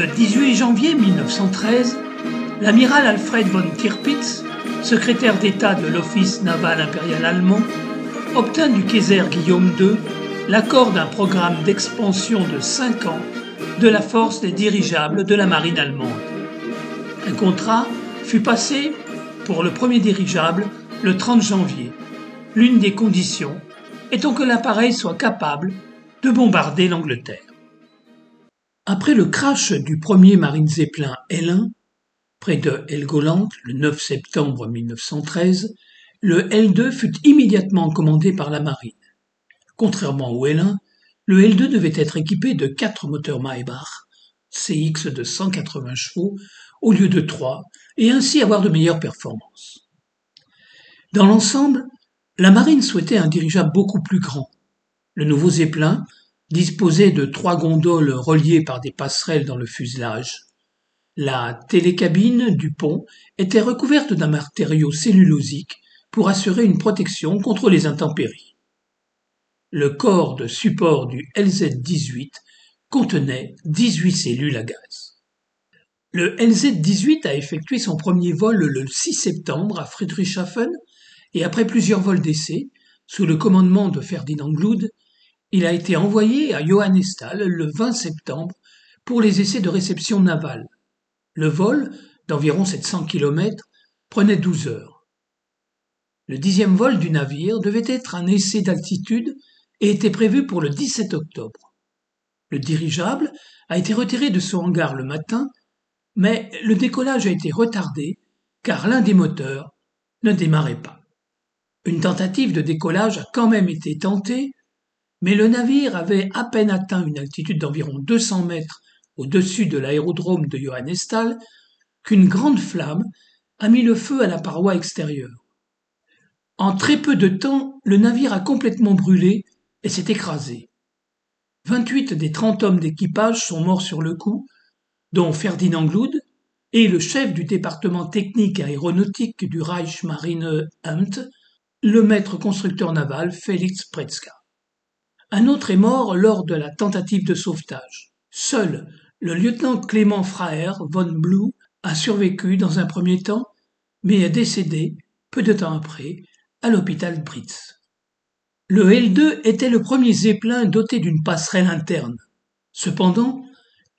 Le 18 janvier 1913, l'amiral Alfred von Tirpitz, secrétaire d'État de l'Office naval impérial allemand, obtint du Kaiser Guillaume II l'accord d'un programme d'expansion de 5 ans de la force des dirigeables de la marine allemande. Un contrat fut passé pour le premier dirigeable le 30 janvier, l'une des conditions étant que l'appareil soit capable de bombarder l'Angleterre. Après le crash du premier Marine Zeppelin L1, près de Helgoland, le 9 septembre 1913, le L2 fut immédiatement commandé par la marine. Contrairement au L1, le L2 devait être équipé de 4 moteurs Maybach, CX de 180 chevaux, au lieu de 3, et ainsi avoir de meilleures performances. Dans l'ensemble, la marine souhaitait un dirigeable beaucoup plus grand. Le nouveau Zeppelin disposait de 3 gondoles reliées par des passerelles dans le fuselage. La télécabine du pont était recouverte d'un matériau cellulosique pour assurer une protection contre les intempéries. Le corps de support du LZ-18 contenait 18 cellules à gaz. Le LZ-18 a effectué son premier vol le 6 septembre à Friedrichshafen et après plusieurs vols d'essai, sous le commandement de Ferdinand Gluck, il a été envoyé à Johannesthal le 20 septembre pour les essais de réception navale. Le vol, d'environ 700 km, prenait 12 heures. Le 10e vol du navire devait être un essai d'altitude et était prévu pour le 17 octobre. Le dirigeable a été retiré de son hangar le matin, mais le décollage a été retardé car l'un des moteurs ne démarrait pas. Une tentative de décollage a quand même été tentée, mais le navire avait à peine atteint une altitude d'environ 200 mètres au-dessus de l'aérodrome de Johannesthal qu'une grande flamme a mis le feu à la paroi extérieure. En très peu de temps, le navire a complètement brûlé et s'est écrasé. 28 des 30 hommes d'équipage sont morts sur le coup, dont Ferdinand Gluck et le chef du département technique et aéronautique du Reichsmarineamt, le maître constructeur naval Felix Pretzka. Un autre est mort lors de la tentative de sauvetage. Seul le lieutenant Clément Fraher von Blue a survécu dans un premier temps, mais est décédé, peu de temps après, à l'hôpital Brits. Le L2 était le premier Zeppelin doté d'une passerelle interne. Cependant,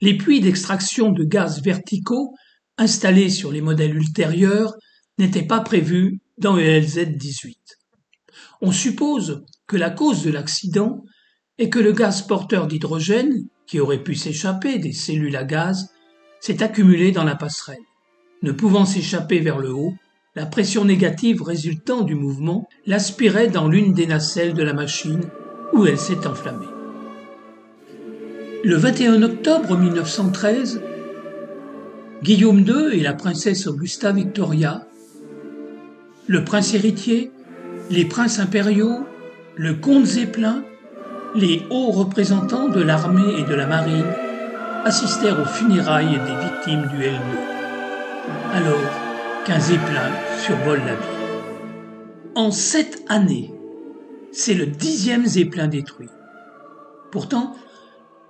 les puits d'extraction de gaz verticaux installés sur les modèles ultérieurs n'étaient pas prévus dans le LZ-18. On suppose que la cause de l'accident est que le gaz porteur d'hydrogène, qui aurait pu s'échapper des cellules à gaz, s'est accumulé dans la passerelle. Ne pouvant s'échapper vers le haut, la pression négative résultant du mouvement l'aspirait dans l'une des nacelles de la machine où elle s'est enflammée. Le 21 octobre 1913, Guillaume II et la princesse Augusta Victoria, le prince héritier, les princes impériaux, le comte Zeppelin, les hauts représentants de l'armée et de la marine assistèrent aux funérailles des victimes du L2, alors qu'un Zeppelin survole la ville. En 7 années, c'est le 10e Zeppelin détruit. Pourtant,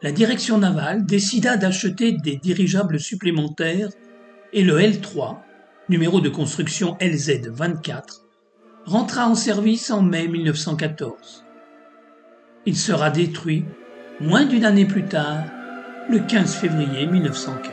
la direction navale décida d'acheter des dirigeables supplémentaires et le L3, numéro de construction LZ-24, rentra en service en mai 1914. Il sera détruit moins d'une année plus tard, le 15 février 1915.